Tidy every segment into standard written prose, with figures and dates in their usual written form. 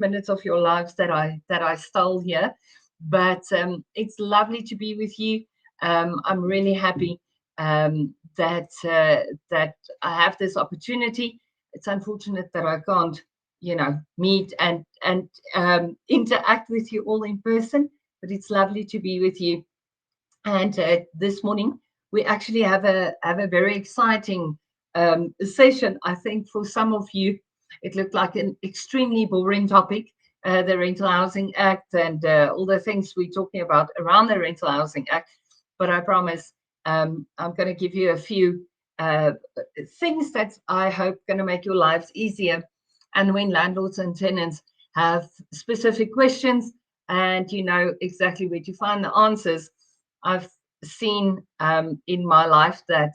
minutes of your lives that I stole here. But it's lovely to be with you. I'm really happy that I have this opportunity. It's unfortunate that I can't, meet and interact with you all in person, but it's lovely to be with you. And this morning we actually have a very exciting session. I think for some of you, it looked like an extremely boring topic, the Rental Housing Act and all the things we're talking about around the Rental Housing Act. But I promise I'm going to give you a few things that I hope going to make your lives easier. And when landlords and tenants have specific questions and you know exactly where to find the answers, I've seen in my life that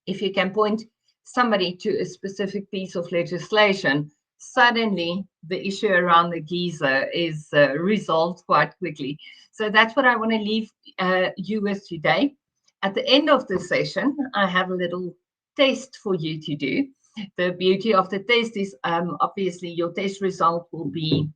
if you can point somebody to a specific piece of legislation, suddenly the issue around the geyser is resolved quite quickly. So that's what I want to leave you with today. At the end of the session, I have a little test for you to do. The beauty of the test is obviously your test result will be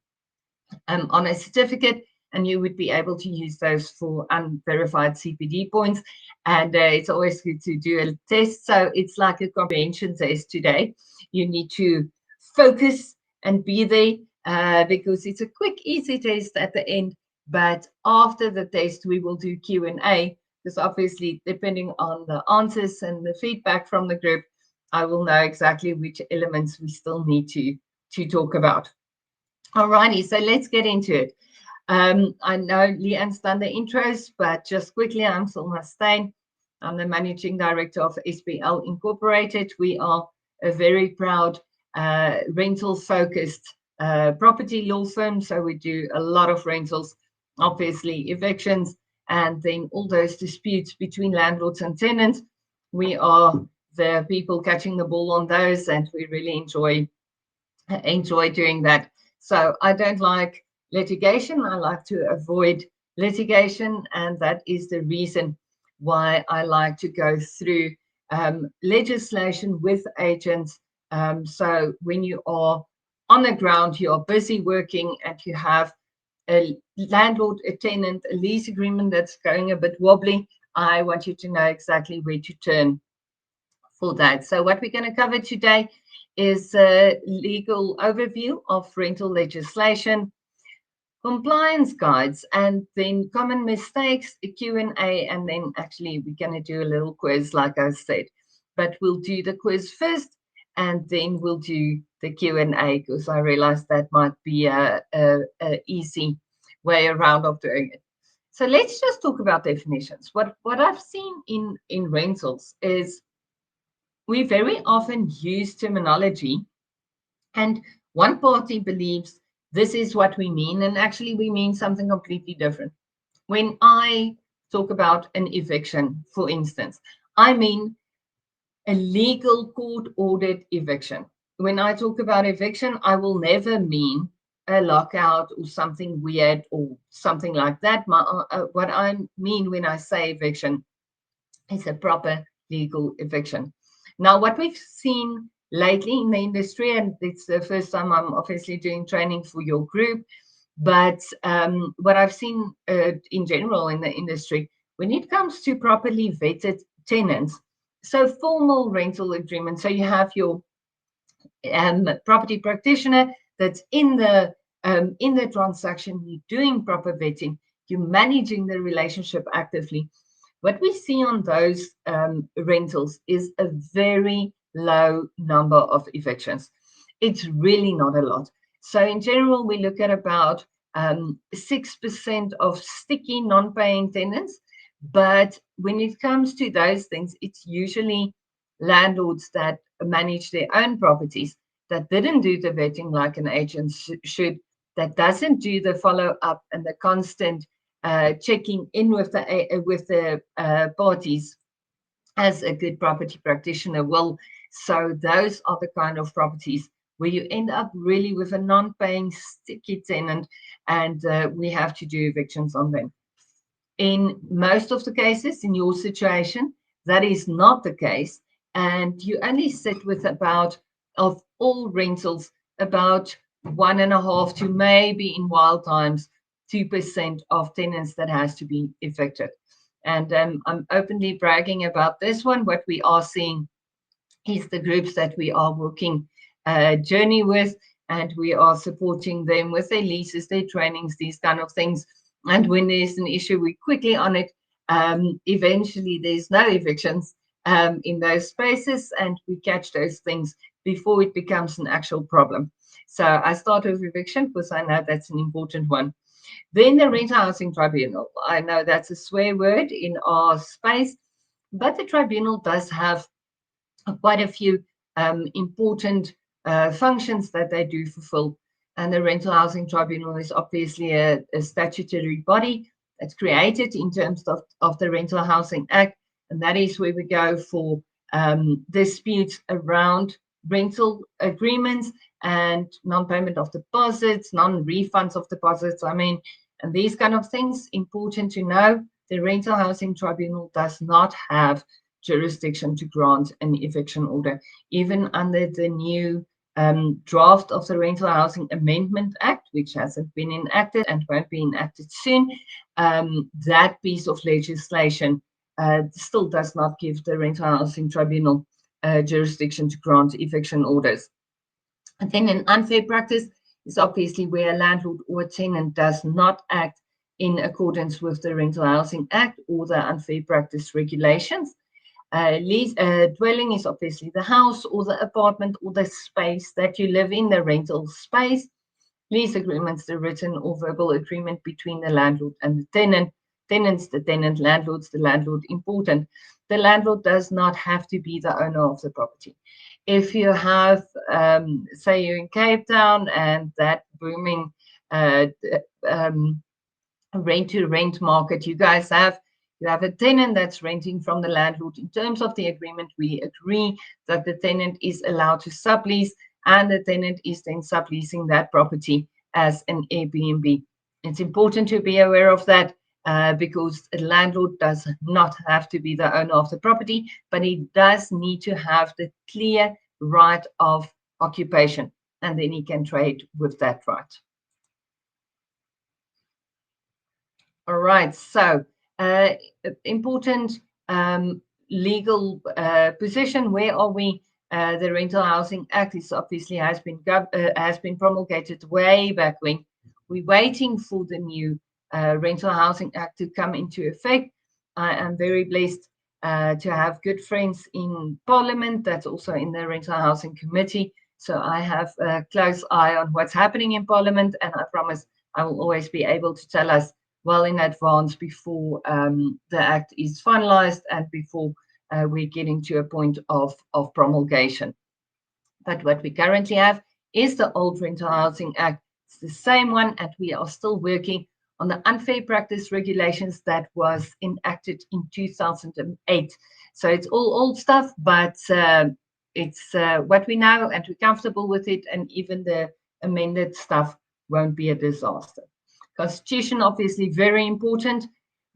on a certificate, and you would be able to use those for unverified CPD points. And it's always good to do a test. So it's like a comprehension test today. You need to focus and be there because it's a quick, easy test at the end. But after the test, we will do Q&A because obviously, depending on the answers and the feedback from the group, I will know exactly which elements we still need to talk about. Alrighty, so let's get into it. I know Leanne's done the intros, but just quickly, I'm Silma Steyn. I'm the Managing Director of SBL Incorporated. We are a very proud rental-focused property law firm. So we do a lot of rentals, obviously evictions, and then all those disputes between landlords and tenants. We are the people catching the ball on those, and we really enjoy doing that. So I don't like litigation. I like to avoid litigation, and that is the reason why I like to go through legislation with agents. So when you are on the ground, you are busy working, and you have a landlord, a tenant, a lease agreement that's going a bit wobbly, I want you to know exactly where to turn for that. So what we're going to cover today is a legal overview of rental legislation, compliance guides, and then common mistakes, a Q&A, and then actually we're going to do a little quiz, like I said. But we'll do the quiz first, and then we'll do the Q&A, because I realized that might be a easy way around of doing it. So let's just talk about definitions. What I've seen in rentals is we very often use terminology, and one party believes this is what we mean, and actually we mean something completely different. When I talk about an eviction, for instance, I mean a legal court-ordered eviction. When I talk about eviction, I will never mean a lockout or something weird or something like that. What I mean when I say eviction is a proper legal eviction. Now, what we've seen lately in the industry, and it's the first time I'm obviously doing training for your group, but what I've seen in general in the industry, when it comes to properly vetted tenants, so formal rental agreement, so you have your property practitioner that's in the transaction, you're doing proper vetting, you're managing the relationship actively. What we see on those rentals is a very low number of evictions. It's really not a lot. So in general, we look at about 6% of sticky non-paying tenants. But when it comes to those things, it's usually landlords that manage their own properties that didn't do the vetting like an agent should, that doesn't do the follow-up and the constant checking in with the parties as a good property practitioner will. So those are the kind of properties where you end up really with a non-paying sticky tenant, and we have to do evictions on them. In most of the cases, in your situation, that is not the case, and you only sit with about, of all rentals, about 1.5 to maybe in wild times 2% of tenants that has to be evicted. And I'm openly bragging about this one. What we are seeing is the groups that we are working journey with, and we are supporting them with their leases, their trainings, these kind of things. And when there's an issue, we quickly on it. Eventually, there's no evictions in those spaces, and we catch those things before it becomes an actual problem. So I start with eviction because I know that's an important one. Then the Rental Housing Tribunal. I know that's a swear word in our space, but the tribunal does have quite a few important functions that they do fulfill. And the Rental Housing Tribunal is obviously a statutory body that's created in terms of the Rental Housing Act. And that is where we go for disputes around rental agreements and non-payment of deposits, non-refunds of deposits. I mean, and these kind of things, important to know. The Rental Housing Tribunal does not have jurisdiction to grant an eviction order, even under the new draft of the Rental Housing Amendment Act, which hasn't been enacted and won't be enacted soon. That piece of legislation still does not give the Rental Housing Tribunal jurisdiction to grant eviction orders. And then an unfair practice is obviously where a landlord or a tenant does not act in accordance with the Rental Housing Act or the unfair practice regulations. Dwelling is obviously the house or the apartment or the space that you live in, the rental space. Lease agreements, the written or verbal agreement between the landlord and the tenant. Tenants, the tenant, landlords, the landlord, important. The landlord does not have to be the owner of the property. If you have, say you're in Cape Town and that booming rent-to-rent market you guys have, you have a tenant that's renting from the landlord. In terms of the agreement, we agree that the tenant is allowed to sublease, and the tenant is then subleasing that property as an Airbnb. It's important to be aware of that because a landlord does not have to be the owner of the property, but he does need to have the clear right of occupation, and then he can trade with that right. All right, so important legal position. Where are we? The Rental Housing Act is obviously has been promulgated way back when. We're waiting for the new Rental Housing Act to come into effect. I am very blessed to have good friends in Parliament that's also in the Rental Housing Committee. So I have a close eye on what's happening in Parliament, and I promise I will always be able to tell us well in advance before the act is finalized and before we're getting to a point of promulgation. But what we currently have is the old Rental Housing Act. It's the same one, and we are still working on the unfair practice regulations that was enacted in 2008. So it's all old stuff, but it's what we know, and we're comfortable with it, and even the amended stuff won't be a disaster. Constitution, obviously very important.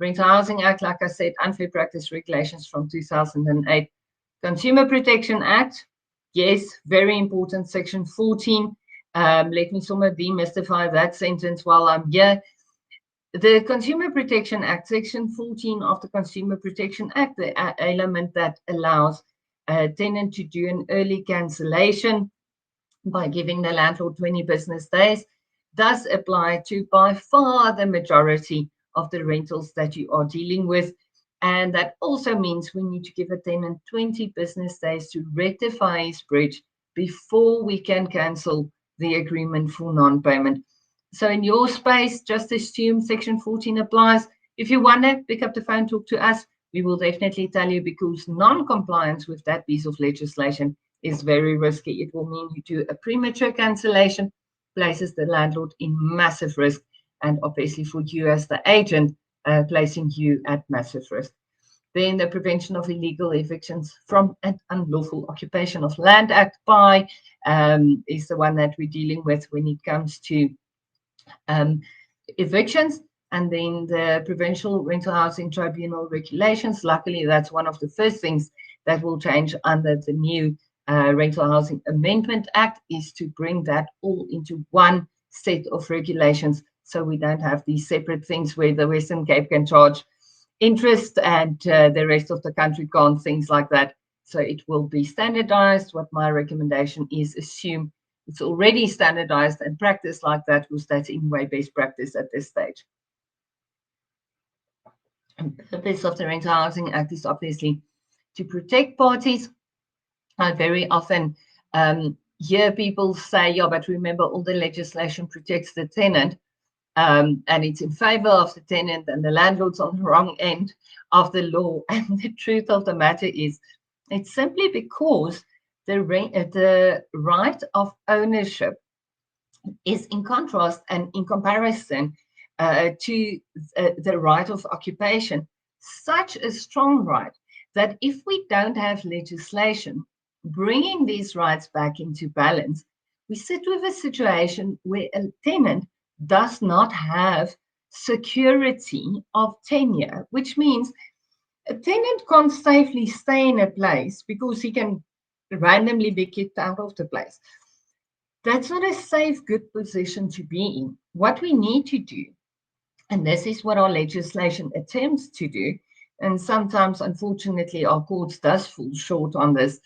Rental Housing Act, like I said, unfair practice regulations from 2008. Consumer Protection Act, yes, very important. Section 14. Let me somewhat demystify that sentence while I'm here. The Consumer Protection Act, Section 14 of the Consumer Protection Act, the element that allows a tenant to do an early cancellation by giving the landlord 20 business days, does apply to by far the majority of the rentals that you are dealing with. And that also means we need to give a tenant 20 business days to rectify his breach before we can cancel the agreement for non-payment. So in your space, just assume Section 14 applies. If you wonder, pick up the phone, talk to us. We will definitely tell you, because non-compliance with that piece of legislation is very risky. It will mean you do a premature cancellation, places the landlord in massive risk, and obviously for you as the agent, placing you at massive risk. Then the Prevention of Illegal Evictions from an Unlawful Occupation of Land Act by is the one that we're dealing with when it comes to evictions. And then the Provincial Rental Housing Tribunal regulations. Luckily, that's one of the first things that will change under the new Rental Housing Amendment Act is to bring that all into one set of regulations, so we don't have these separate things where the Western Cape can charge interest and the rest of the country can't, things like that. So it will be standardized. What my recommendation is, assume it's already standardized and practice like that, because that's in way best practice at this stage. And the purpose of the Rental Housing Act is obviously to protect parties. I very often hear people say, yeah, but remember, all the legislation protects the tenant. And it's in favor of the tenant, and the landlord's on the wrong end of the law. And the truth of the matter is, it's simply because the right of ownership is in contrast and in comparison to the right of occupation, such a strong right that if we don't have legislation bringing these rights back into balance, we sit with a situation where a tenant does not have security of tenure, which means a tenant can't safely stay in a place because he can randomly be kicked out of the place. That's not a safe, good position to be in. What we need to do, and this is what our legislation attempts to do, and sometimes, unfortunately, our courts does fall short on this,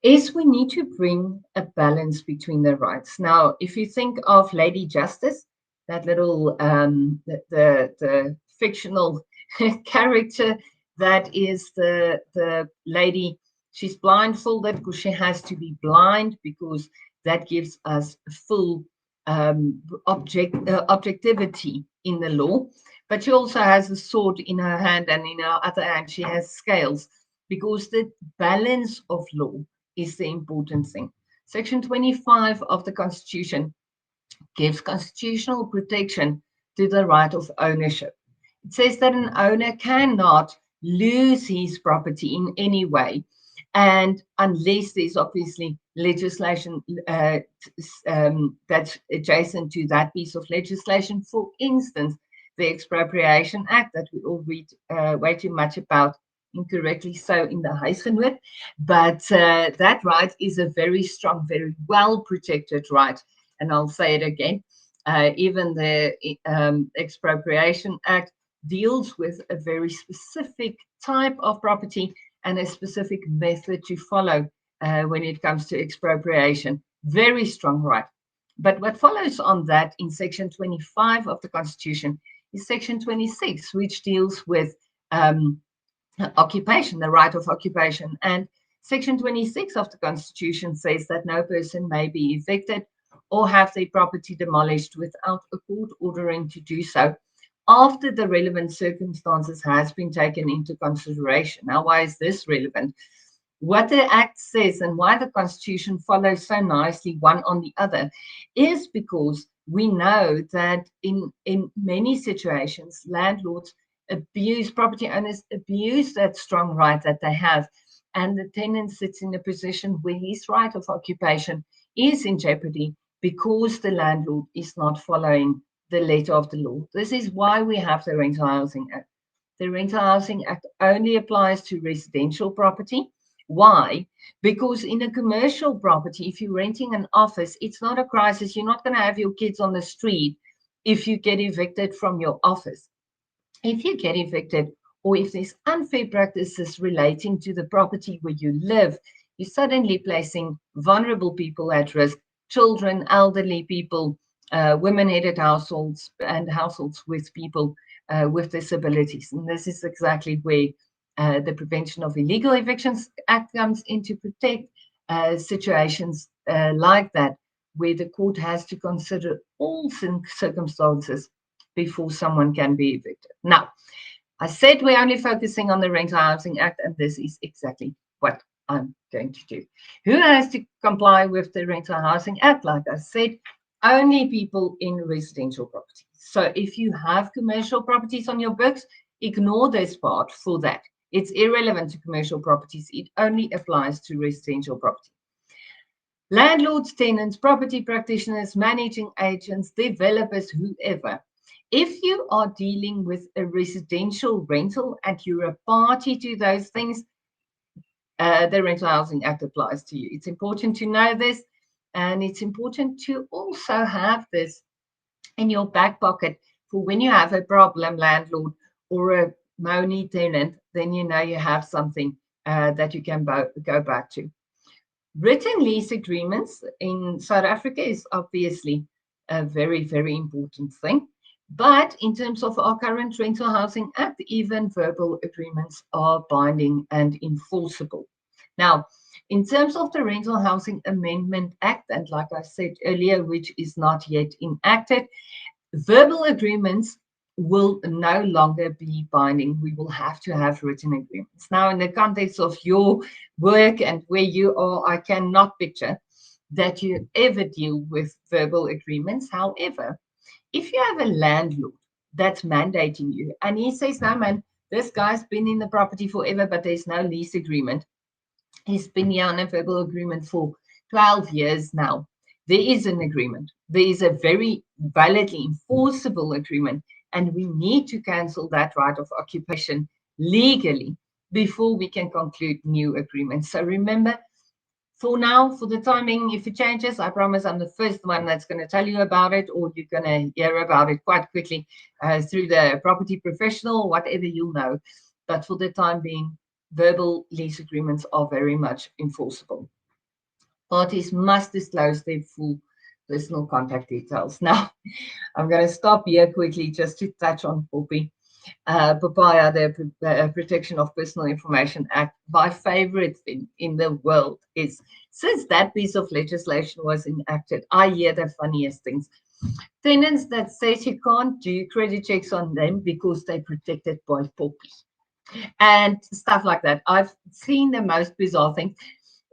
is we need to bring a balance between the rights. Now, if you think of Lady Justice, that little the fictional character that is the lady, she's blindfolded because she has to be blind, because that gives us full objectivity in the law. But she also has a sword in her hand, and in her other hand she has scales, because the balance of law is the important thing. Section 25 of the Constitution gives constitutional protection to the right of ownership. It says that an owner cannot lose his property in any way, and unless there's obviously legislation that's adjacent to that piece of legislation. For instance, the Expropriation Act that we all read way too much about, incorrectly so, in the Huisgenoot. But that right is a very strong, very well protected right. And I'll say it again, even the Expropriation Act deals with a very specific type of property and a specific method to follow when it comes to expropriation. Very strong right. But what follows on that in Section 25 of the Constitution is Section 26, which deals with occupation, the right of occupation. And Section 26 of the Constitution says that no person may be evicted or have their property demolished without a court ordering to do so, after the relevant circumstances has been taken into consideration. Now, why is this relevant? What the Act says and why the Constitution follows so nicely one on the other is because we know that in many situations, landlords abuse, property owners abuse that strong right that they have, and the tenant sits in a position where his right of occupation is in jeopardy because the landlord is not following the letter of the law. This is why we have the Rental Housing Act. The Rental Housing Act only applies to residential property. Why? Because in a commercial property, if you're renting an office, it's not a crisis. You're not going to have your kids on the street if you get evicted from your office. If you get evicted, or if there's unfair practices relating to the property where you live, you're suddenly placing vulnerable people at risk, children, elderly people, women-headed households, and households with people with disabilities. And this is exactly where the Prevention of Illegal Evictions Act comes in to protect situations like that, where the court has to consider all circumstances before someone can be evicted. Now, I said we're only focusing on the Rental Housing Act, and this is exactly what I'm going to do. Who has to comply with the Rental Housing Act? Like I said, only people in residential properties. So if you have commercial properties on your books, ignore this part for that. It's irrelevant to commercial properties. It only applies to residential property. Landlords, tenants, property practitioners, managing agents, developers, whoever. If you are dealing with a residential rental and you're a party to those things, the Rental Housing Act applies to you. It's important to know this, and it's important to also have this in your back pocket for when you have a problem landlord or a moany tenant, then you know you have something that you can go back to. Written lease agreements in South Africa is obviously a very, very important thing. But in terms of our current Rental Housing Act, even verbal agreements are binding and enforceable. Now, in terms of the Rental Housing Amendment Act, and like I said earlier, which is not yet enacted, verbal agreements will no longer be binding. We will have to have written agreements. Now, in the context of your work and where you are, I cannot picture that you ever deal with verbal agreements. However, if you have a landlord that's mandating you and he says, no, man, this guy's been in the property forever, but there's no lease agreement. He's been here on a verbal agreement for 12 years now. There is an agreement. There is a very validly enforceable agreement, and we need to cancel that right of occupation legally before we can conclude new agreements. So remember, for now, for the timing, if it changes, I promise I'm the first one that's going to tell you about it, or you're going to hear about it quite quickly through the property professional, whatever you'll know. But for the time being, verbal lease agreements are very much enforceable. Parties must disclose their full personal contact details. Now, I'm going to stop here quickly just to touch on Papaya, the Protection of Personal Information Act. My favorite thing in the world is, since that piece of legislation was enacted, I hear the funniest things. Tenants that says you can't do credit checks on them because they're protected by POPI and stuff like that. I've seen the most bizarre things.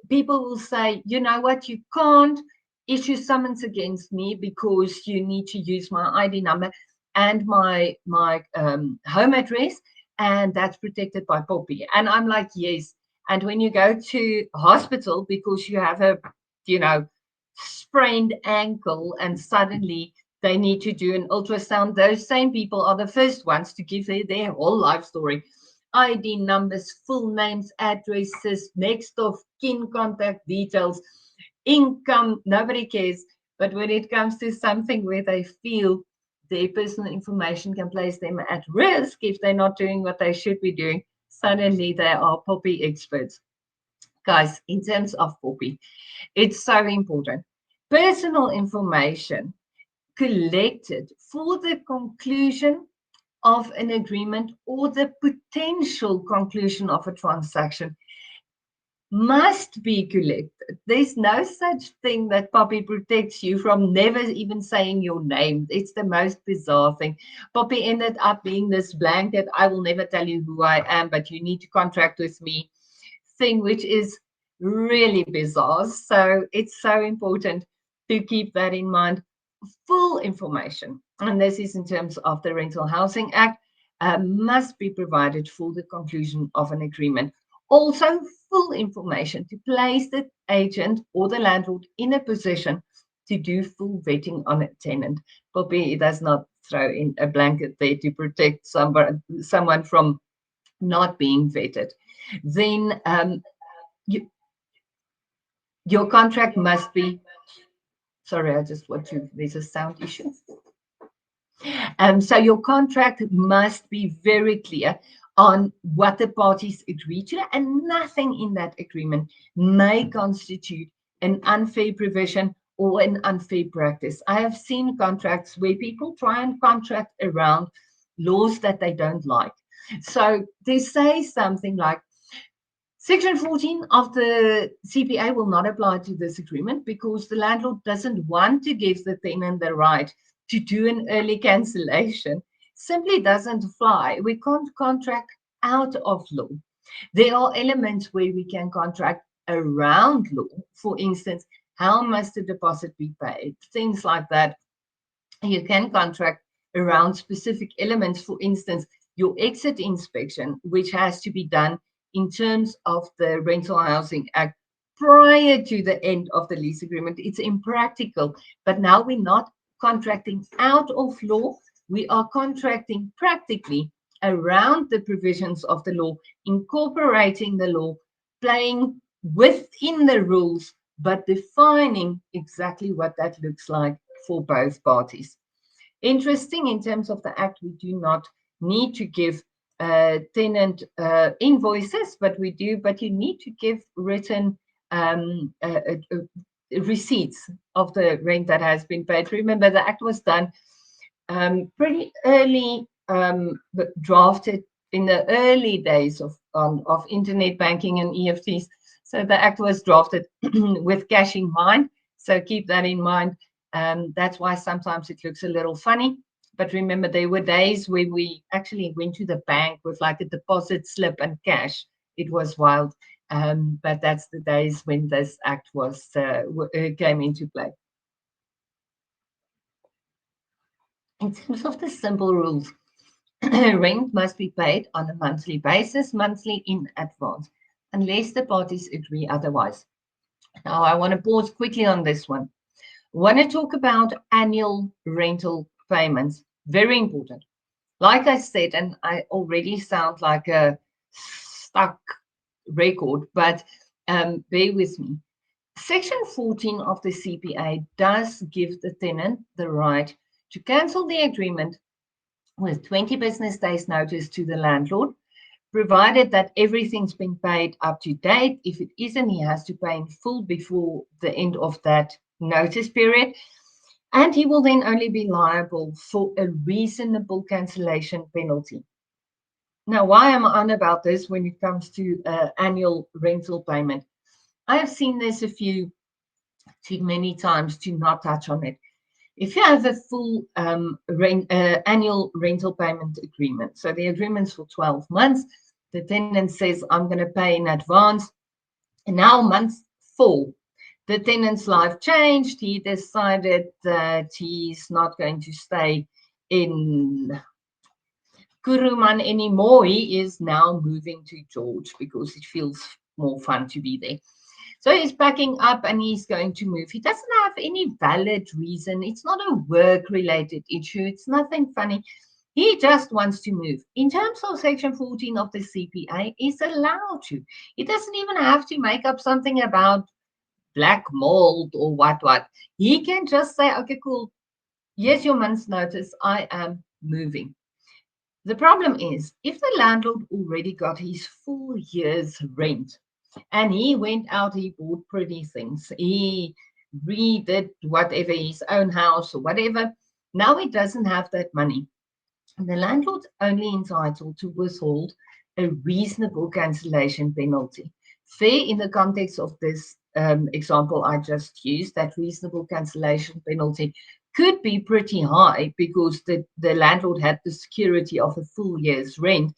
People will say, you know what, you can't issue summons against me because you need to use my ID number and my home address, and that's protected by POPI. And I'm like, yes. And when you go to hospital because you have a, sprained ankle and suddenly they need to do an ultrasound, those same people are the first ones to give their whole life story. ID numbers, full names, addresses, next of kin contact details, income, nobody cares. But when it comes to something where they feel their personal information can place them at risk if they're not doing what they should be doing, suddenly they are POPI experts. Guys, in terms of POPI, it's so important. Personal information collected for the conclusion of an agreement or the potential conclusion of a transaction must be collected. There's no such thing that POPI protects you from never even saying your name. It's the most bizarre thing. POPI ended up being this blanket, I will never tell you who I am, but you need to contract with me thing, which is really bizarre. So it's so important to keep that in mind. Full information, and this is in terms of the Rental Housing Act, must be provided for the conclusion of an agreement. Also, full information to place the agent or the landlord in a position to do full vetting on a tenant. Probably it does not throw in a blanket there to protect someone from not being vetted. Then your contract must be, sorry, I just want to, there's a sound issue. So your contract must be very clear on what the parties agree to, and nothing in that agreement may constitute an unfair provision or an unfair practice. I have seen contracts where people try and contract around laws that they don't like. So they say something like, Section 14 of the CPA will not apply to this agreement because the landlord doesn't want to give the tenant the right to do an early cancellation. Simply doesn't fly. We can't contract out of law. There are elements where we can contract around law. For instance, how must the deposit be paid? Things like that. You can contract around specific elements. For instance, your exit inspection, which has to be done in terms of the Rental Housing Act prior to the end of the lease agreement. It's impractical, but now we're not contracting out of law. We are contracting practically around the provisions of the law, incorporating the law playing within the rules, but defining exactly what that looks like for both parties. Interesting, in terms of the Act, we do not need to give tenant invoices, but you need to give written receipts of the rent that has been paid. Remember, the Act was done pretty early, drafted in the early days of internet banking and EFTs. So the Act was drafted with cash in mind. So keep that in mind. That's why sometimes it looks a little funny. But remember, there were days where we actually went to the bank with like a deposit slip and cash. It was wild. But that's the days when this Act was came into play. In terms of the simple rules, rent must be paid on a monthly basis, monthly in advance, unless the parties agree otherwise. Now, I want to pause quickly on this one. I want to talk about annual rental payments. Very important. Like I said, and I already sound like a stuck record, but bear with me. Section 14 of the CPA does give the tenant the right to cancel the agreement with 20 business days notice to the landlord, provided that everything's been paid up to date. If it isn't, he has to pay in full before the end of that notice period. And he will then only be liable for a reasonable cancellation penalty. Now, why am I on about this when it comes to annual rental payment? I have seen this too many times to not touch on it. If you have a full annual rental payment agreement, so the agreement's for 12 months, the tenant says, I'm going to pay in advance. And now, month 4, the tenant's life changed. He decided that he's not going to stay in Kuruman anymore. He is now moving to George because it feels more fun to be there. So he's packing up and he's going to move. He doesn't have any valid reason. It's not a work-related issue. It's nothing funny. He just wants to move. In terms of Section 14 of the CPA, he's allowed to. He doesn't even have to make up something about black mold or what. He can just say, okay, cool. Here's your month's notice. I am moving. The problem is, if the landlord already got his full year's rent, and he went out, he bought pretty things, he redid whatever, his own house or whatever, now he doesn't have that money. And the landlord's only entitled to withhold a reasonable cancellation penalty. Fair, in the context of this example I just used, that reasonable cancellation penalty could be pretty high because the landlord had the security of a full year's rent,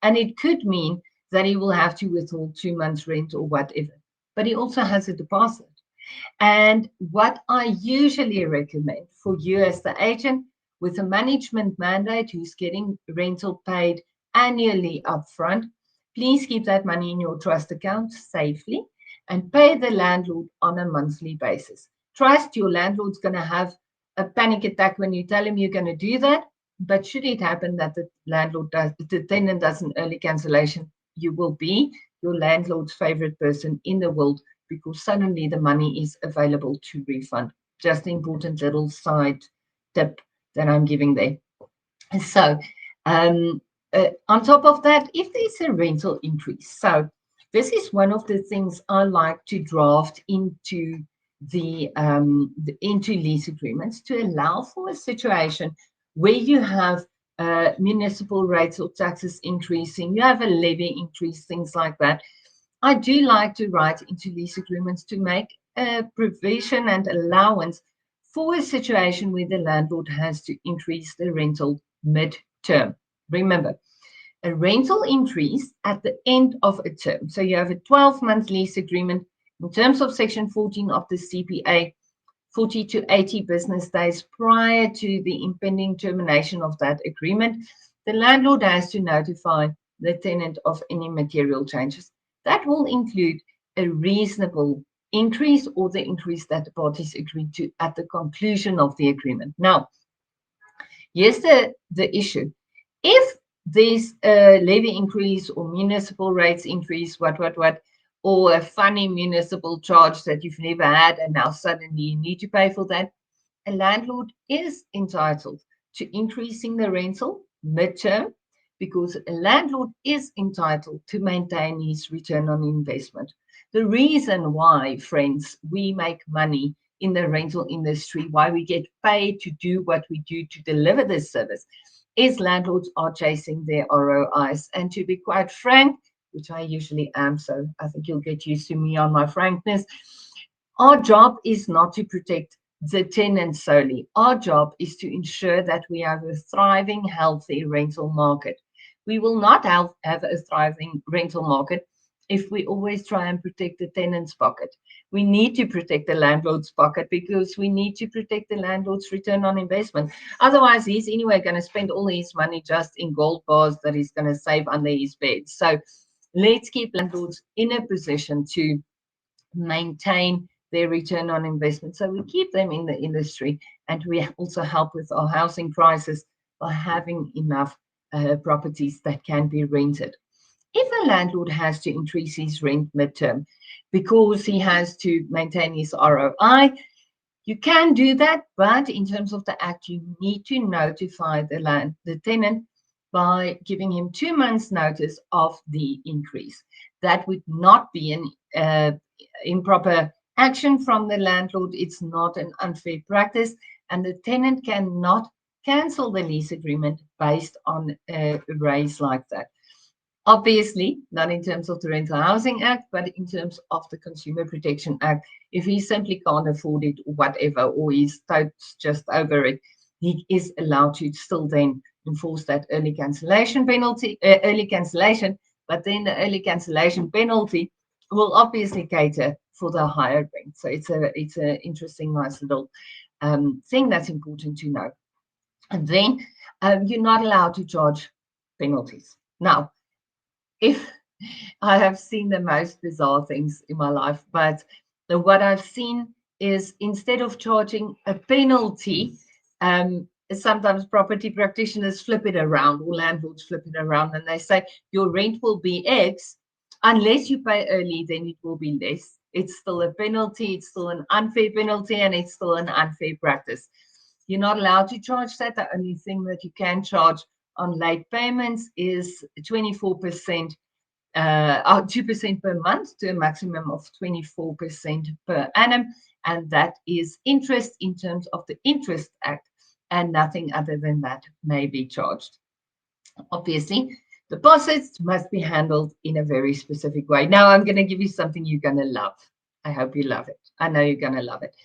and it could mean that he will have to withhold 2 months' rent or whatever. But he also has a deposit. And what I usually recommend for you as the agent with a management mandate who's getting rental paid annually upfront, please keep that money in your trust account safely and pay the landlord on a monthly basis. Trust your landlord's going to have a panic attack when you tell him you're going to do that. But should it happen that the tenant does an early cancellation, you will be your landlord's favorite person in the world because suddenly the money is available to refund. Just an important little side tip that I'm giving there. So on top of that, if there's a rental increase, so this is one of the things I like to draft into into lease agreements to allow for a situation where you have municipal rates or taxes increasing, you have a levy increase, things like that. I do like to write into lease agreements to make a provision and allowance for a situation where the landlord has to increase the rental mid-term. Remember, a rental increase at the end of a term. So you have a 12-month lease agreement. In terms of Section 14 of the CPA, 40 to 80 business days prior to the impending termination of that agreement, the landlord has to notify the tenant of any material changes. That will include a reasonable increase or the increase that the parties agreed to at the conclusion of the agreement. Now, here's the issue. If there's a levy increase or municipal rates increase, or a funny municipal charge that you've never had and now suddenly you need to pay for that. A landlord is entitled to increasing the rental midterm because a landlord is entitled to maintain his return on investment. The reason why, friends, we make money in the rental industry, why we get paid to do what we do to deliver this service, is landlords are chasing their ROIs. And to be quite frank, which I usually am, so I think you'll get used to me on my frankness, our job is not to protect the tenant solely. Our job is to ensure that we have a thriving, healthy rental market. We will not have a thriving rental market if we always try and protect the tenant's pocket. We need to protect the landlord's pocket because we need to protect the landlord's return on investment. Otherwise, he's anyway going to spend all his money just in gold bars that he's going to save under his bed. So let's keep landlords in a position to maintain their return on investment. So we keep them in the industry, and we also help with our housing crisis by having enough properties that can be rented. If a landlord has to increase his rent midterm because he has to maintain his ROI, you can do that, but in terms of the act, you need to notify the tenant by giving him 2 months notice of the increase. That would not be an improper action from the landlord. It's not an unfair practice, and the tenant cannot cancel the lease agreement based on a raise like that. Obviously, not in terms of the Rental Housing Act, but in terms of the Consumer Protection Act. If he simply can't afford it or whatever, or he's just over it, he is allowed to still then enforce that early cancellation penalty, but then the early cancellation penalty will obviously cater for the higher rent. So it's a interesting, nice little thing that's important to know. And then you're not allowed to charge penalties. Now, if I have seen the most bizarre things in my life, but what I've seen is instead of charging a penalty, sometimes property practitioners flip it around, or landlords flip it around, and they say your rent will be X. Unless you pay early, then it will be less. It's still a penalty, it's still an unfair penalty, and it's still an unfair practice. You're not allowed to charge that. The only thing that you can charge on late payments is 24%, 2% per month to a maximum of 24% per annum. And that is interest in terms of the Interest Act, and nothing other than that may be charged. Obviously, deposits must be handled in a very specific way. Now, I'm going to give you something you're going to love. I hope you love it. I know you're going to love it.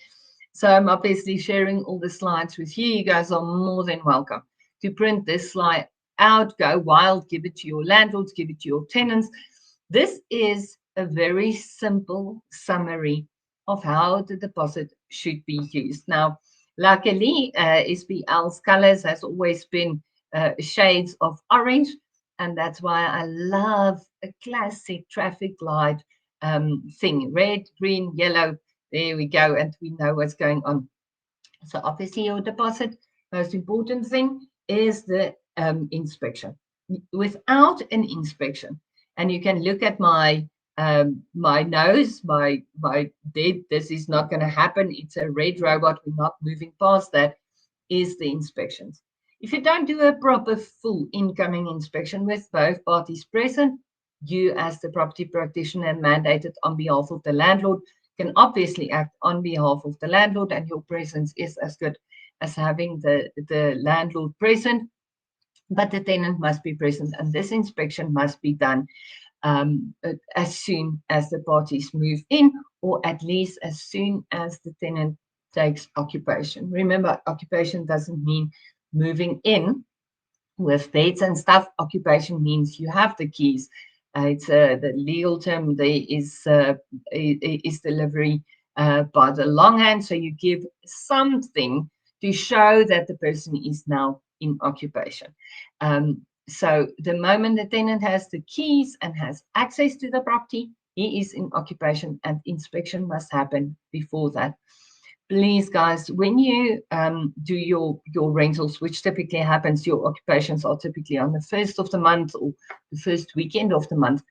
So I'm obviously sharing all the slides with you. You guys are more than welcome to print this slide out, go wild, give it to your landlords, give it to your tenants. This is a very simple summary of how the deposit should be used. Now, luckily, SBL's colors has always been shades of orange, and that's why I love a classic traffic light thing, red, green, yellow. There we go, and we know what's going on. So obviously your deposit, most important thing is the inspection. Without an inspection, and you can look at my my nose, my dead, this is not going to happen. It's a red robot. We're not moving past that, is the inspections. If you don't do a proper full incoming inspection with both parties present, you as the property practitioner mandated on behalf of the landlord can obviously act on behalf of the landlord, and your presence is as good as having the landlord present, but the tenant must be present, and this inspection must be done as soon as the parties move in, or at least as soon as the tenant takes occupation. Remember, occupation doesn't mean moving in with beds and stuff. Occupation means you have the keys. It's the legal term there is delivery by the longhand. So you give something to show that the person is now in occupation. So the moment the tenant has the keys and has access to the property, he is in occupation, and inspection must happen before that. Please, guys, when you do your rentals, which typically happens, your occupations are typically on the first of the month or the first weekend of the month.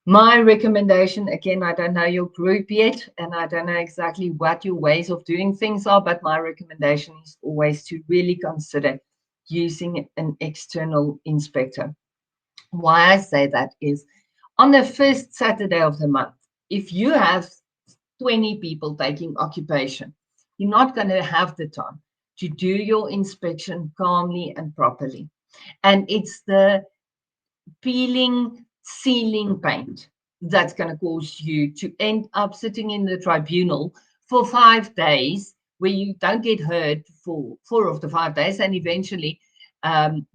My recommendation, again, I don't know your group yet, and I don't know exactly what your ways of doing things are, but my recommendation is always to really consider using an external inspector. Why I say that is on the first Saturday of the month, if you have 20 people taking occupation, you're not going to have the time to do your inspection calmly and properly. And it's the peeling, sealing paint that's going to cause you to end up sitting in the tribunal for 5 days where you don't get heard for 4 of the 5 days, and eventually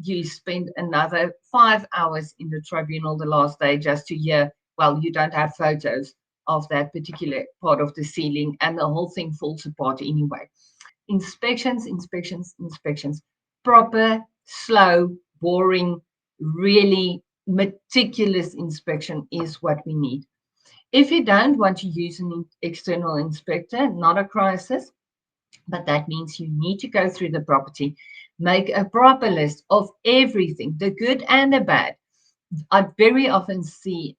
you spend another 5 hours in the tribunal the last day just to hear, well, you don't have photos of that particular part of the ceiling, and the whole thing falls apart anyway. Inspections, inspections, inspections. Proper, slow, boring, really meticulous inspection is what we need. If you don't want to use an external inspector, not a crisis, but that means you need to go through the property, make a proper list of everything, the good and the bad. I very often see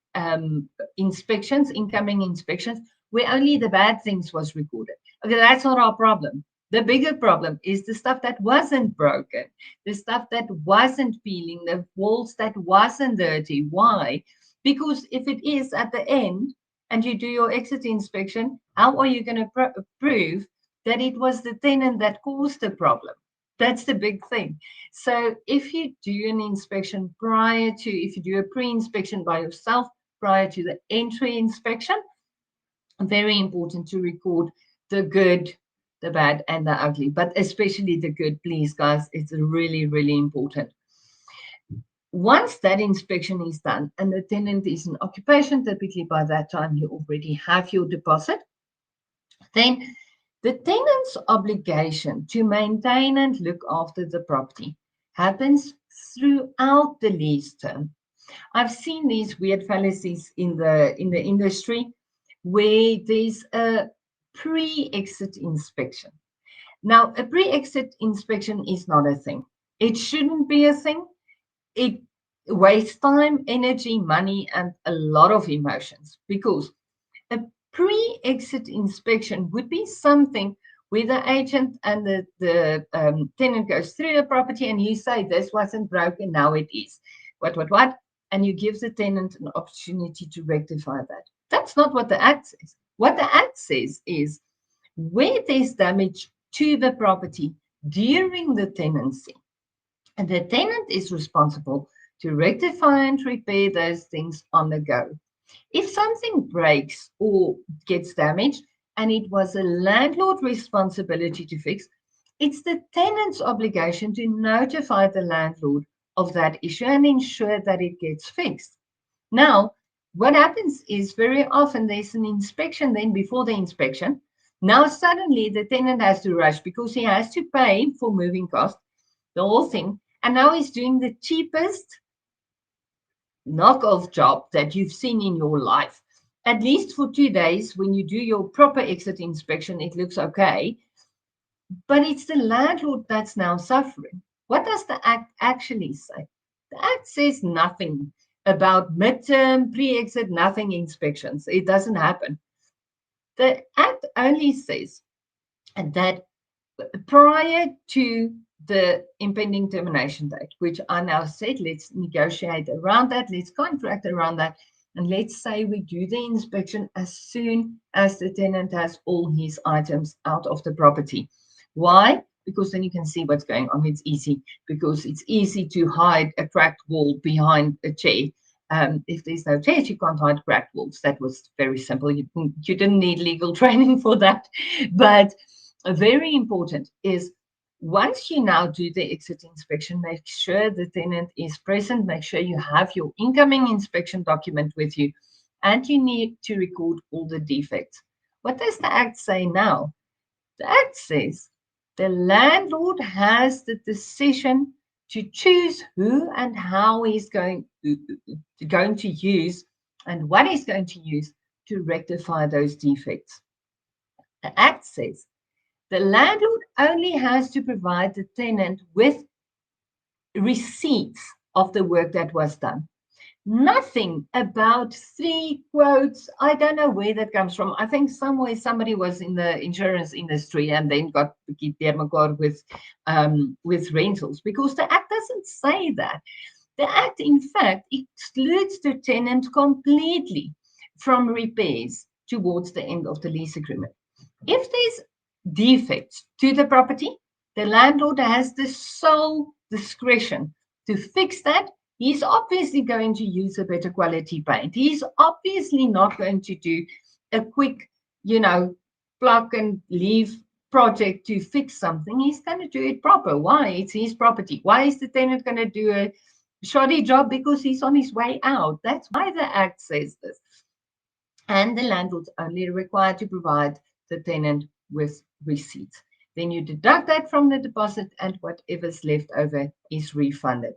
inspections, incoming inspections, where only the bad things was recorded. Okay, that's not our problem. The bigger problem is the stuff that wasn't broken, the stuff that wasn't peeling, the walls that wasn't dirty. Why? Because if it is at the end and you do your exit inspection, how are you going to prove that it was the tenant that caused the problem? That's the big thing. So if you do an inspection if you do a pre-inspection by yourself prior to the entry inspection, very important to record the good, the bad, and the ugly, but especially the good, please, guys. It's really, really important. Once that inspection is done and the tenant is in occupation, typically by that time you already have your deposit, then the tenant's obligation to maintain and look after the property happens throughout the lease term. I've seen these weird fallacies in the industry where there's a pre-exit inspection. Now, a pre-exit inspection is not a thing. It shouldn't be a thing. It wastes time, energy, money, and a lot of emotions, because a pre-exit inspection would be something where the agent and the tenant goes through the property and you say, this wasn't broken, now it is. What? And you give the tenant an opportunity to rectify that. That's not what the Act says. What the Act says is where there's damage to the property during the tenancy, and the tenant is responsible to rectify and repair those things on the go. If something breaks or gets damaged and it was a landlord responsibility to fix, it's the tenant's obligation to notify the landlord of that issue and ensure that it gets fixed. Now, what happens is very often there's an inspection then before the inspection. Now, suddenly the tenant has to rush because he has to pay for moving costs, the whole thing. And now he's doing the cheapest knockoff job that you've seen in your life. At least for 2 days, when you do your proper exit inspection, it looks okay. But it's the landlord that's now suffering. What does the Act actually say? The Act says nothing about midterm, pre-exit, nothing inspections. It doesn't happen. The Act only says that prior to the impending termination date, which I now said, let's negotiate around that, let's contract around that, and let's say we do the inspection as soon as the tenant has all his items out of the property. Why? Because then you can see what's going on. It's easy, because it's easy to hide a cracked wall behind a chair. If there's no chairs, you can't hide cracked walls. That was very simple. You didn't need legal training for that. But very important is, once you now do the exit inspection, make sure the tenant is present, make sure you have your incoming inspection document with you, and you need to record all the defects. What does the Act say now? The Act says the landlord has the decision to choose who and how he's going to use and what he's going to use to rectify those defects. The Act says the landlord only has to provide the tenant with receipts of the work that was done. Nothing about 3 quotes. I don't know where that comes from. I think somewhere somebody was in the insurance industry and then got with rentals, because the act doesn't say that. The act, in fact, excludes the tenant completely from repairs towards the end of the lease agreement. If there's defects to the property, the landlord has the sole discretion to fix that. He's obviously going to use a better quality paint. He's obviously not going to do a quick, plug and leave project to fix something. He's going to do it proper. Why? It's his property. Why is the tenant going to do a shoddy job? Because he's on his way out. That's why the act says this. And the landlord's only required to provide the tenant with receipts. Then you deduct that from the deposit, and whatever's left over is refunded.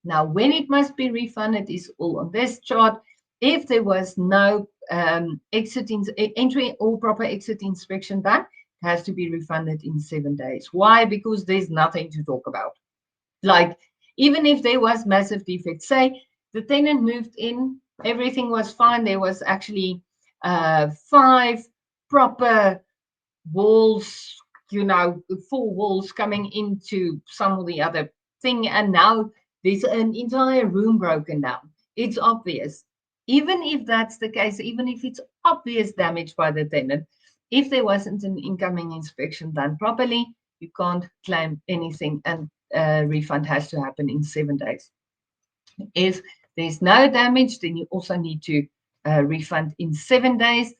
Now, when it must be refunded is all on this chart. If there was no entry or proper exit inspection done, it has to be refunded in 7 days. Why? Because there's nothing to talk about. Like, even if there was massive defects, say the tenant moved in, everything was fine. There was actually 5 proper walls, 4 walls coming into some of the other thing, and now there's an entire room broken down. It's obvious. Even if that's the case, even if it's obvious damage by the tenant, if there wasn't an incoming inspection done properly, you can't claim anything, and refund has to happen in 7 days. If there's no damage, then you also need to refund in 7 days.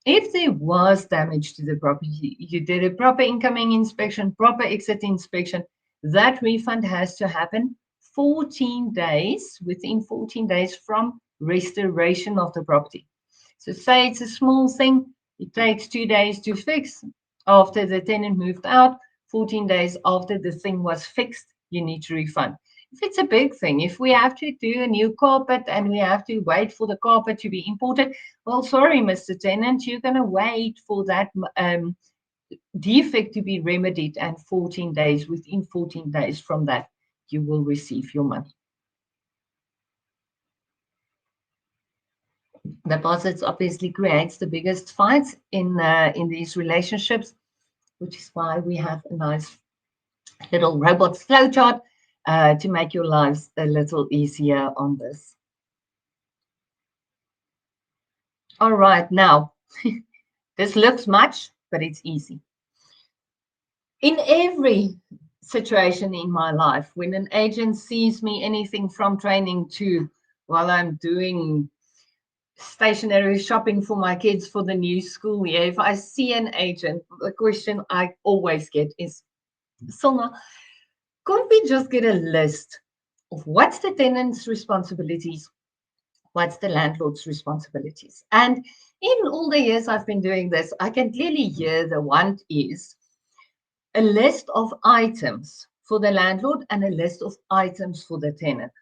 If there was damage to the property, you did a proper incoming inspection, proper exit inspection, that refund has to happen 14 days, within 14 days from restoration of the property. So say it's a small thing, it takes 2 days to fix. After the tenant moved out, 14 days after the thing was fixed, you need to refund. If it's a big thing, if we have to do a new carpet and we have to wait for the carpet to be imported, well, sorry, Mr. Tenant, you're going to wait for that defect to be remedied, and 14 days, within 14 days from that, you will receive your money. Deposits obviously creates the biggest fights in these relationships, which is why we have a nice little robot flowchart to make your lives a little easier on this. All right, now, this looks much, but it's easy. In every situation in my life, when an agent sees me, anything from training to while I'm doing stationery shopping for my kids for the new school year, if I see an agent, the question I always get is, Silna, can't we just get a list of what's the tenant's responsibilities, what's the landlord's responsibilities? And in all the years I've been doing this, I can clearly hear the want is a list of items for the landlord and a list of items for the tenant.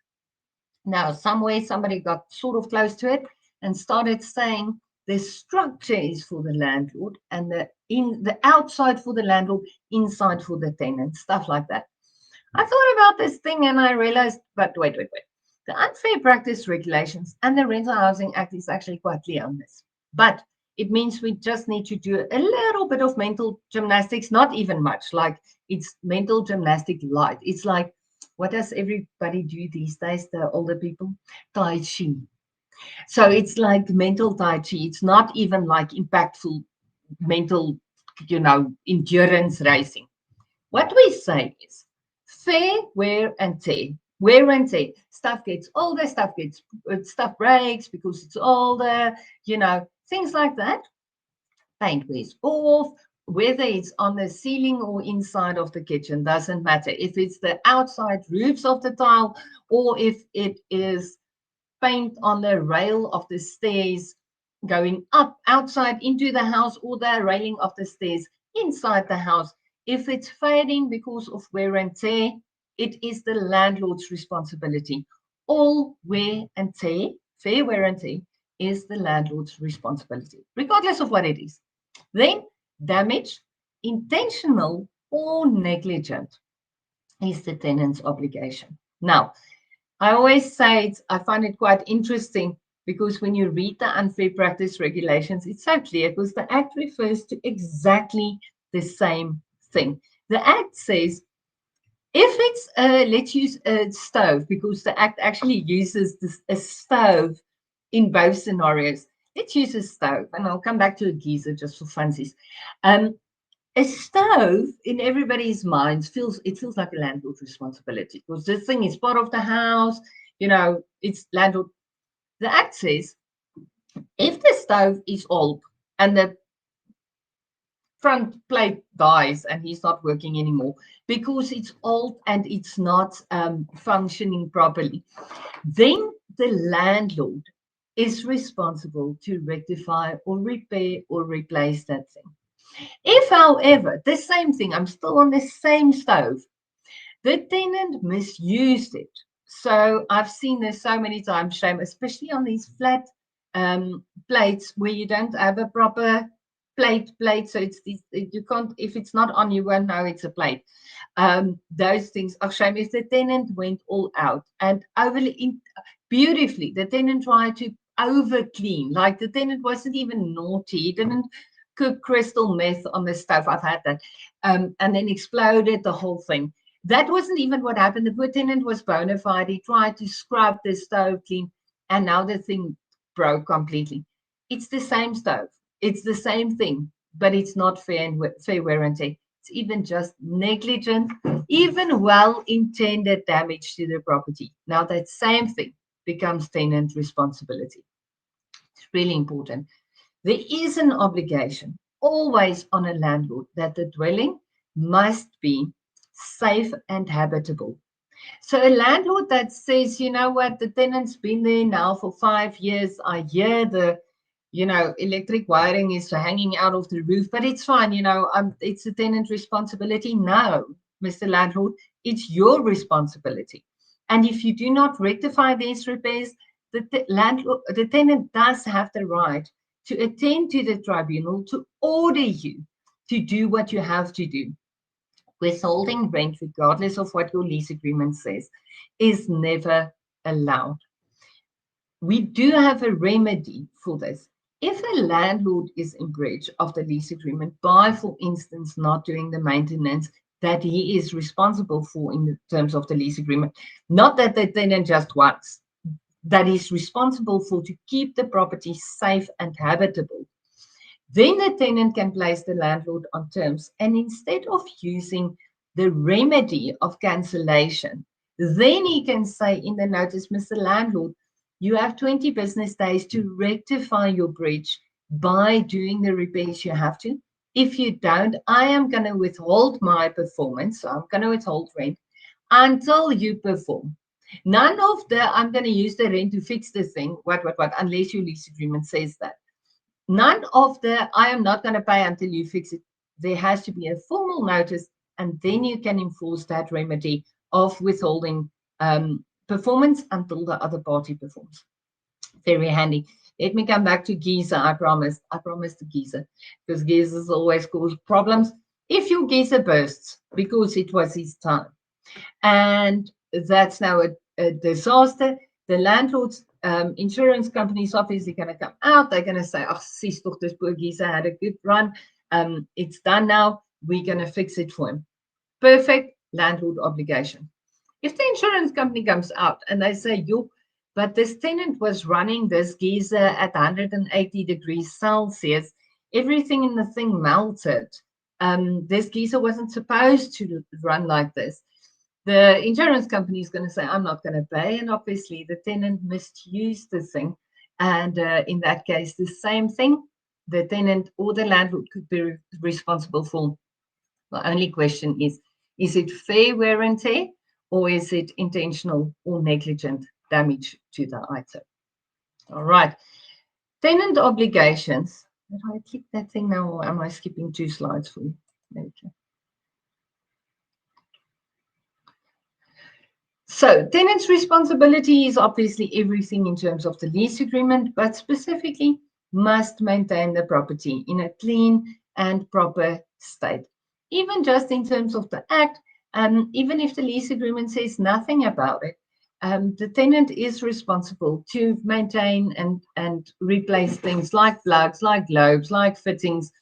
Now, somewhere somebody got sort of close to it and started saying the structure is for the landlord and the outside for the landlord, inside for the tenant, stuff like that. I thought about this thing and I realized, but wait. The Unfair Practice Regulations and the Rental Housing Act is actually quite clear on this. But it means we just need to do a little bit of mental gymnastics, not even much, like it's mental gymnastic light. It's like, what does everybody do these days, the older people? Tai Chi. So it's like mental Tai Chi. It's not even like impactful mental, endurance racing. What we say is fair wear and tear. Wear and tear. Stuff gets older, stuff breaks because it's older, things like that. Paint wears off, whether it's on the ceiling or inside of the kitchen, doesn't matter. If it's the outside roofs of the tile or if it is paint on the rail of the stairs going up outside into the house or the railing of the stairs inside the house, if it's fading because of wear and tear, it is the landlord's responsibility. All wear and tear, fair wear and tear, is the landlord's responsibility, regardless of what it is. Then damage, intentional or negligent, is the tenant's obligation. Now, I always say I find it quite interesting because when you read the unfair practice regulations, it's so clear because the Act refers to exactly the same thing. The Act says if it's, let's use a stove because the Act actually uses a stove in both scenarios. Let's use a stove, and I'll come back to a geyser just for funsies. Um, a stove in everybody's minds feels like a landlord responsibility because this thing is part of the house, it's landlord. The Act says if the stove is old and the front plate dies and he's not working anymore because it's old and it's not functioning properly, then the landlord is responsible to rectify or repair or replace that thing. If, however, the same thing, I'm still on the same stove, the tenant misused it. So I've seen this so many times, shame, especially on these flat plates where you don't have a proper plate. So you can't, if it's not on, you won't know it's a plate. Those things are shame. If the tenant went all out and beautifully, the tenant tried to over clean, like the tenant wasn't even naughty. He didn't cook crystal meth on the stove. I've had that. And then exploded the whole thing. That wasn't even what happened. The poor tenant was bona fide. He tried to scrub the stove clean, and now the thing broke completely. It's the same stove. It's the same thing, but it's not fair wear and tear. It's even just negligent, even well-intended damage to the property. Now that same thing becomes tenant responsibility. It's really important. There is an obligation always on a landlord that the dwelling must be safe and habitable. So a landlord that says, you know what, the tenant's been there now for 5 years, I hear the, electric wiring is hanging out of the roof, but it's fine, it's the tenant responsibility. No, Mr. Landlord, it's your responsibility. And if you do not rectify these repairs, the tenant does have the right to attend to the tribunal to order you to do what you have to do. Withholding rent, regardless of what your lease agreement says, is never allowed. We do have a remedy for this. If a landlord is in breach of the lease agreement by, for instance, not doing the maintenance that he is responsible for in terms of the lease agreement, not that the tenant just wants, that is responsible for to keep the property safe and habitable, then the tenant can place the landlord on terms. And instead of using the remedy of cancellation, then he can say in the notice, Mr. Landlord, you have 20 business days to rectify your breach by doing the repairs you have to. If you don't, I am going to withhold my performance. So I'm going to withhold rent until you perform. None of the, I'm going to use the rent to fix the thing, unless your lease agreement says that. None of the, I am not going to pay until you fix it. There has to be a formal notice, and then you can enforce that remedy of withholding performance until the other party performs. Very handy. Let me come back to geyser. I promised the geyser, because geysers always cause problems. If your geyser bursts because it was his time, and that's now a disaster, the landlord's insurance company is obviously going to come out. They're going to say, oh, sis, toch, this poor geyser had a good run. It's done now. We're going to fix it for him. Perfect landlord obligation. If the insurance company comes out and they say, yo, but this tenant was running this geyser at 180 degrees Celsius, everything in the thing melted. This geyser wasn't supposed to run like this. The insurance company is going to say, I'm not going to pay. And obviously, the tenant misused the thing. And in that case, the same thing, the tenant or the landlord could be responsible for. The only question is it fair wear and tear, or is it intentional or negligent damage to the item? All right. Tenant obligations. Did I click that thing now, or am I skipping 2 slides for you? Okay. So tenant's responsibility is obviously everything in terms of the lease agreement, but specifically must maintain the property in a clean and proper state. Even just in terms of the Act, even if the lease agreement says nothing about it, the tenant is responsible to maintain and replace things like plugs, like globes, like fittings,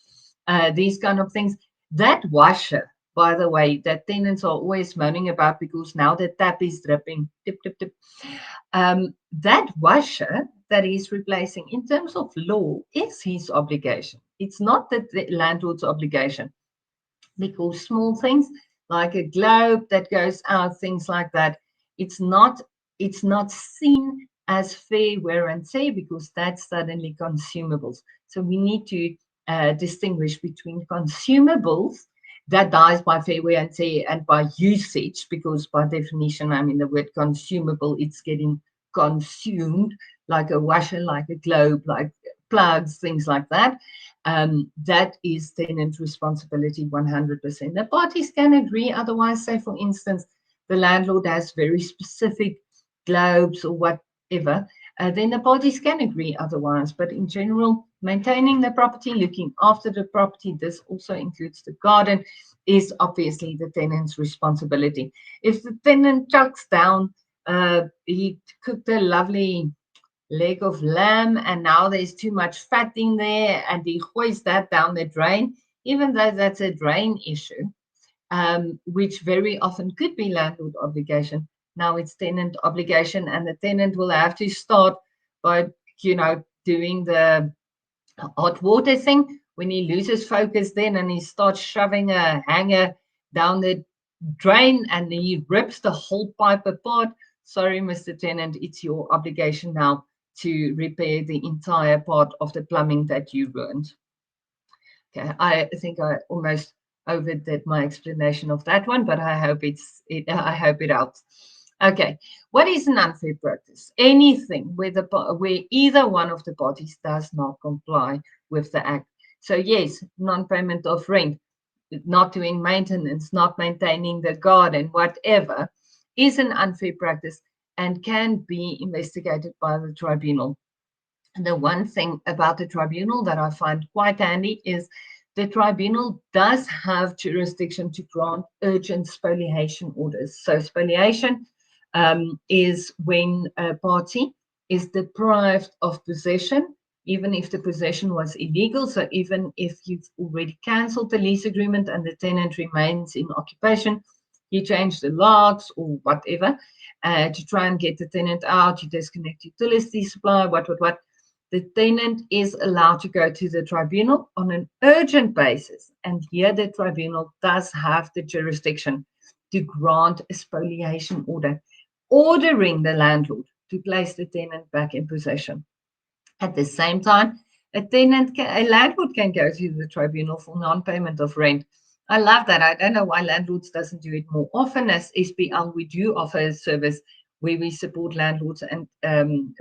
these kind of things. That washer, by the way, that tenants are always moaning about because now the tap is dripping, tip, tip, tip. That washer that he's replacing, in terms of law, is his obligation. It's not the landlord's obligation, because small things like a globe that goes out, things like that, it's not seen as fair wear and tear, because that's suddenly consumables. So we need to distinguish between consumables that dies by fair wear and tear and by usage, because by definition, I mean, the word consumable, it's getting consumed, like a washer, like a globe, like plugs, things like that. That is tenant responsibility 100%. The parties can agree otherwise. Say, for instance, the landlord has very specific globes or whatever, then the parties can agree otherwise. But in general, maintaining the property, looking after the property, this also includes the garden, is obviously the tenant's responsibility. If the tenant chucks down, he cooked a lovely leg of lamb and now there's too much fat in there, and he hoists that down the drain, even though that's a drain issue, which very often could be landlord obligation. Now it's tenant obligation, and the tenant will have to start by, doing the hot water thing. When he loses focus then and he starts shoving a hanger down the drain and he rips the whole pipe apart, sorry, Mr. Tenant, it's your obligation now to repair the entire part of the plumbing that you ruined. Okay, I think I almost overdid my explanation of that one, but I hope I hope it helps. Okay, what is an unfair practice? Anything where either one of the parties does not comply with the act. So yes, non-payment of rent, not doing maintenance, not maintaining the garden, whatever, is an unfair practice and can be investigated by the tribunal. The one thing about the tribunal that I find quite handy is the tribunal does have jurisdiction to grant urgent spoliation orders. So spoliation is when a party is deprived of possession, even if the possession was illegal. So even if you've already cancelled the lease agreement and the tenant remains in occupation, you change the locks or whatever to try and get the tenant out, you disconnect utility supply, what. The tenant is allowed to go to the tribunal on an urgent basis. And here the tribunal does have the jurisdiction to grant a spoliation order, ordering the landlord to place the tenant back in possession. At the same time, a landlord can go to the tribunal for non-payment of rent. I love that. I don't know why landlords doesn't do it more often. As SBL, we do offer a service where we support landlords and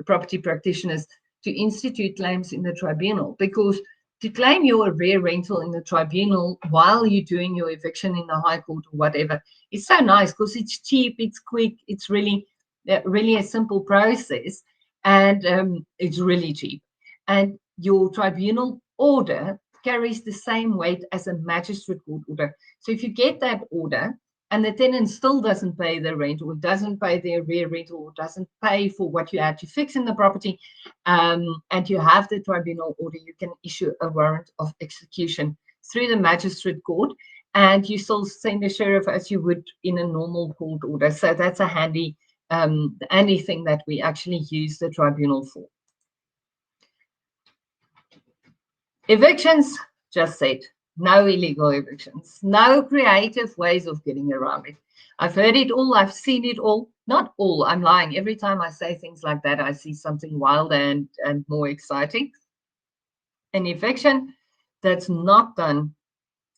property practitioners to institute claims in the tribunal, because to claim your arrear rental in the tribunal while you're doing your eviction in the High Court or whatever, it's so nice because it's cheap, it's quick, it's really a simple process, and it's really cheap. And your tribunal order carries the same weight as a magistrate court order. So if you get that order and the tenant still doesn't pay the rent, or doesn't pay the arrear rental, or doesn't pay for what you had to fix in the property, and you have the tribunal order, you can issue a warrant of execution through the magistrate court, and you still send the sheriff as you would in a normal court order. So that's a handy thing that we actually use the tribunal for. Evictions, just said. No illegal evictions, no creative ways of getting around it. I've heard it all, I've seen it all. Not all, I'm lying. Every time I say things like that, I see something wilder and more exciting. An eviction that's not done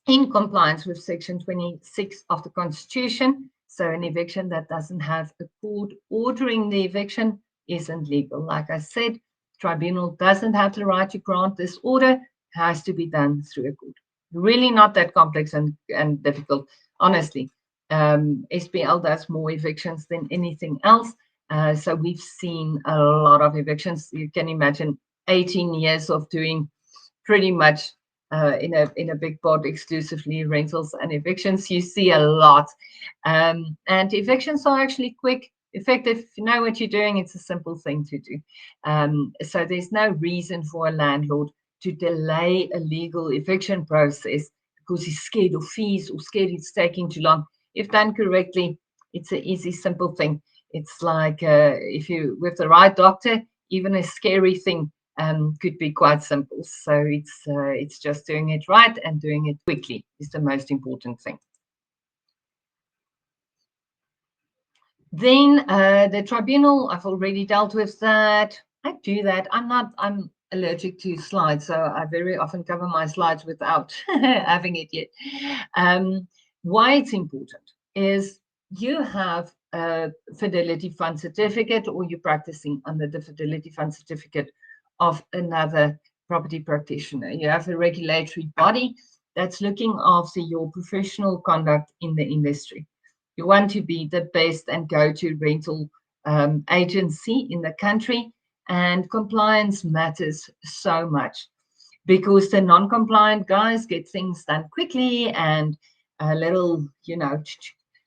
in compliance with Section 26 of the Constitution, so an eviction that doesn't have a court ordering the eviction, isn't legal. Like I said, tribunal doesn't have the right to grant this order, has to be done through a court. Really not that complex and difficult, honestly. SBL does more evictions than anything else. So we've seen a lot of evictions. You can imagine 18 years of doing pretty much in a big part exclusively rentals and evictions. You see a lot. And evictions are actually quick. effective. If you know what you're doing, it's a simple thing to do. So there's no reason for a landlord to delay a legal eviction process because he's scared of fees or scared it's taking too long. If done correctly, it's an easy, simple thing. It's like if you with the right doctor, even a scary thing could be quite simple. So it's just doing it right and doing it quickly is the most important thing. Then the tribunal, I've already dealt with that. I do that. I'm allergic to slides, so I very often cover my slides without having it yet. Why it's important is you have a Fidelity Fund certificate or you're practicing under the Fidelity Fund certificate of another property practitioner. You have a regulatory body that's looking after your professional conduct in the industry. You want to be the best and go-to rental agency in the country, and compliance matters so much because the non-compliant guys get things done quickly and a little,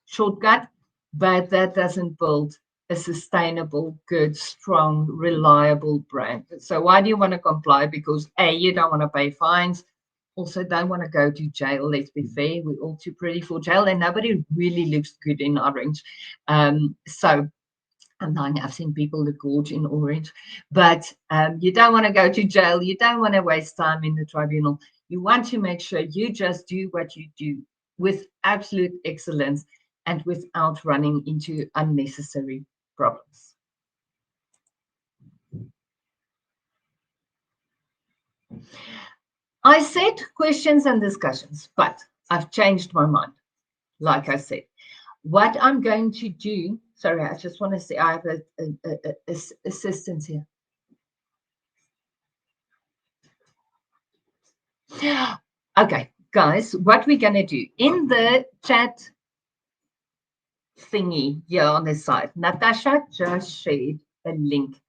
shortcut, but that doesn't build a sustainable, good, strong, reliable brand. So why do you want to comply? Because A, you don't want to pay fines, also don't want to go to jail. Let's be fair, we're all too pretty for jail, and nobody really looks good in orange. So I've seen people look gorgeous in orange, but you don't want to go to jail. You don't want to waste time in the tribunal. You want to make sure you just do what you do with absolute excellence and without running into unnecessary problems. I said questions and discussions, but I've changed my mind. Like I said, what I'm going to do, sorry, I just want to say I have a assistant here. Okay, guys, what we're going to do in the chat thingy here on the side, Natasha just shared a link.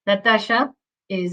Natasha is